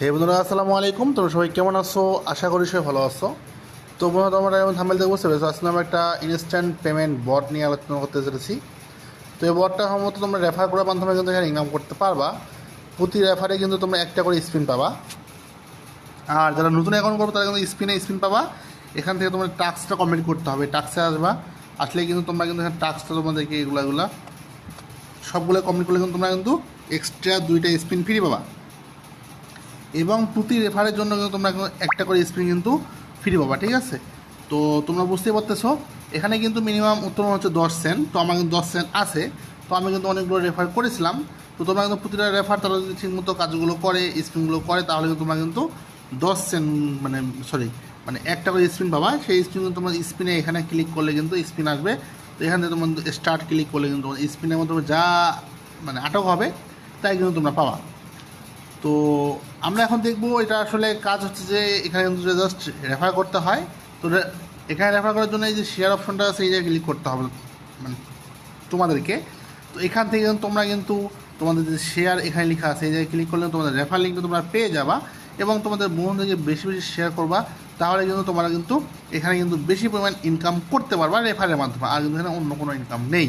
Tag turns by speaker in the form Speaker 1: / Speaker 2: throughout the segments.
Speaker 1: হে বন্ধুরা, আসসালামু আলাইকুম। তোমরা সবাই কেমন আছো? আশা করি সবাই ভালো আছো। তো বন্ধুরা, তোমরা এমন থাম্বনেল দেখে বুঝতে পেরেছো, আজকে আমরা একটা ইনস্ট্যান্ট পেমেন্ট বট নিয়ে আলোচনা করতে চলেছি। তো এই বটটা সম্ভবত তোমরা রেফার করার মাধ্যমে কিন্তু এখানে ইনকাম করতে পারবা। প্রতি রেফারে কিন্তু তোমরা একটা করে স্পিন পাবা। আর যারা নতুন অ্যাকাউন্ট করবে তারা কিন্তু স্পিন পাবা। এখান থেকে তোমার টাস্কটা কমপ্লিট করতে হবে। টাস্কে আসবা, আসলে কিন্তু তোমরা কিন্তু এখানে টাস্কটা তোমাদেরকে এগুলো সবগুলো কমপ্লিট করলে কিন্তু তোমরা কিন্তু এক্সট্রা 2টা স্পিন ফ্রি পাবা। এবং প্রতি রেফারের জন্য কিন্তু তোমরা একটা করে স্পিন কিন্তু ফ্রি পাবা, ঠিক আছে? তো তোমরা বুঝতেই পারতেছো, এখানে কিন্তু মিনিমাম উত্তোলন হচ্ছে 10 সেন্ট। তো আমার কিন্তু 10 সেন্ট আছে। তো আমি কিন্তু অনেকগুলো রেফার করেছিলাম। তো তোমরা কিন্তু প্রতিটা রেফার তারা যদি ঠিকমতো কাজগুলো করে, স্পিনগুলো করে, তাহলে কিন্তু তোমরা কিন্তু 10 সেন্ট মানে একটা করে স্পিন পাবা। সেই স্পিন কিন্তু তোমার স্পিনে এখানে ক্লিক করলে কিন্তু স্পিন আসবে। তো এখান থেকে তোমার স্টার্ট ক্লিক করলে কিন্তু তোমার স্পিনের মধ্যে যা আটক হবে তাই কিন্তু তোমরা পাবা। তো আমরা এখন দেখব এটা আসলে কাজ হচ্ছে যে এখানে কিন্তু জাস্ট রেফার করতে হয়। তো এখানে রেফার করার জন্য এই যে শেয়ার অপশনটা আছে, এই জায়গায় ক্লিক করতে হবে মানে তোমাদেরকে। তো এখান থেকে কিন্তু তোমরা কিন্তু তোমাদের যে শেয়ার এখানে লেখা আছে, এই জায়গায় ক্লিক করলে তোমাদের রেফার লিঙ্কটা তোমরা পেয়ে যাবা এবং তোমাদের বন্ধুদেরকে বেশি বেশি শেয়ার করবা। তাহলে কিন্তু তোমরা কিন্তু এখানে কিন্তু বেশি পরিমাণ ইনকাম করতে পারবা রেফারের মাধ্যমে। আর কিন্তু এখানে অন্য কোনো ইনকাম নেই।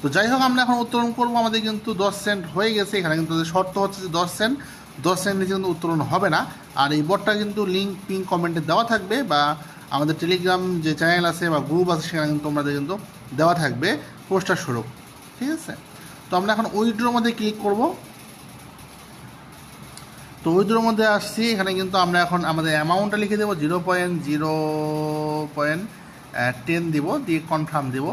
Speaker 1: তো যাই হোক, আমরা এখন উত্তোলন করবো। আমাদের কিন্তু 10 সেন্ট হয়ে গেছে। এখানে কিন্তু শর্ত হচ্ছে যে 10 সেন্ট নিচে কিন্তু উত্তোলন হবে না। আর এই বটটা কিন্তু লিঙ্ক পিন কমেন্টে দেওয়া থাকবে, বা আমাদের টেলিগ্রাম যে চ্যানেল আছে বা গ্রুপ আছে সেখানে কিন্তু তোমাদের কিন্তু দেওয়া থাকবে পোস্টার স্বরূপ, ঠিক আছে? তো আমরা এখন উইথড্রোর মধ্যে ক্লিক করব। তো উইথড্রোর মধ্যে আসছি। এখানে কিন্তু আমরা এখন আমাদের অ্যামাউন্টটা লিখে দেবো 0.10 দিব, দিয়ে কনফার্ম দেবো।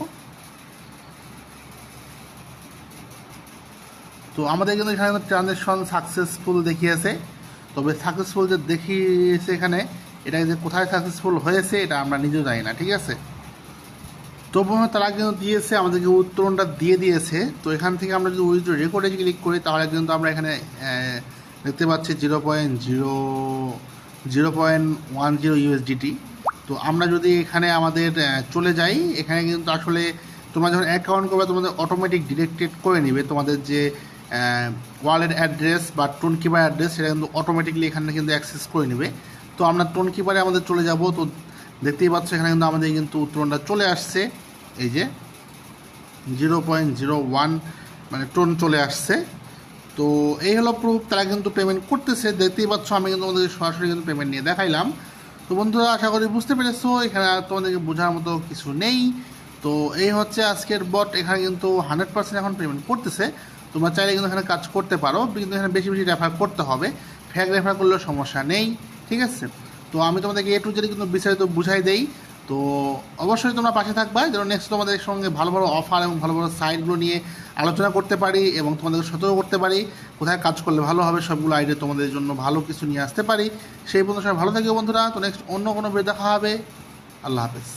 Speaker 1: তো আমাদের কিন্তু এখানে ট্রানজ্যাকশন সাকসেসফুল দেখিয়েছে। তবে সাকসেসফুল যে দেখিয়েছে এখানে, এটা যে কোথায় সাকসেসফুল হয়েছে এটা আমরা নিজেও জানি না, ঠিক আছে? তবুও তারা কিন্তু দিয়েছে, আমাদেরকে উত্তরণটা দিয়ে দিয়েছে। তো এখান থেকে আমরা যদি উইথড্র রেকর্ডে ক্লিক করি, তাহলে কিন্তু আমরা এখানে দেখতে পাচ্ছি 0.10 ইউএসডিটি। তো আমরা যদি এখানে আমাদের চলে যাই, এখানে কিন্তু আসলে তোমরা যখন অ্যাকাউন্ট করবে তোমাদের অটোমেটিক ডিরেক্টেড করে নেবে তোমাদের যে ওয়ালেট অ্যাড্রেস বা টোন কিপার অ্যাড্রেস, সেটা কিন্তু অটোমেটিকলি এখানে কিন্তু অ্যাক্সেস করে নেবে। তো আমরা টোন কিপারে আমাদের চলে যাব। তো দেখতেই পাচ্ছ এখানে কিন্তু আমাদের কিন্তু উত্তরণটা চলে আসছে, এই যে 0.01 টোন চলে আসছে। তো এই হলো প্রুফ, তারা কিন্তু পেমেন্ট করতেছে। দেখতেই পাচ্ছ, আমি কিন্তু তোমাদের সরাসরি কিন্তু পেমেন্ট নিয়ে দেখাইলাম। তো বন্ধুরা, আশা করি বুঝতে পেরেছো, এখানে আর তোমাদেরকে বোঝার মতো কিছু নেই। তো এই হচ্ছে আজকের বট। এখানে কিন্তু 100% এখন পেমেন্ট করতেছে। তোমরা চাইলে কিন্তু এখানে কাজ করতে পারো, কিন্তু এখানে বেশি বেশি রেফার করতে হবে। ফ্যাক রেফার করলেও সমস্যা নেই, ঠিক আছে? তো আমি তোমাদেরকে A to Z কিন্তু বিস্তারিত বুঝাই দেই। তো অবশ্যই তোমরা পাশে থাকবা, যেন নেক্সট তোমাদের সঙ্গে ভালো ভালো অফার এবং ভালো ভালো সাইটগুলো নিয়ে আলোচনা করতে পারি এবং তোমাদেরকে সতর্ক করতে পারি কোথায় কাজ করলে ভালো হবে, সবগুলো আইডিয়া তোমাদের জন্য ভালো কিছু নিয়ে আসতে পারি। সেই পর্যন্ত সবাই ভালো থাকবে বন্ধুরা। তো নেক্সট অন্য কোনো ভিডিও দেখা হবে। আল্লাহ হাফেজ।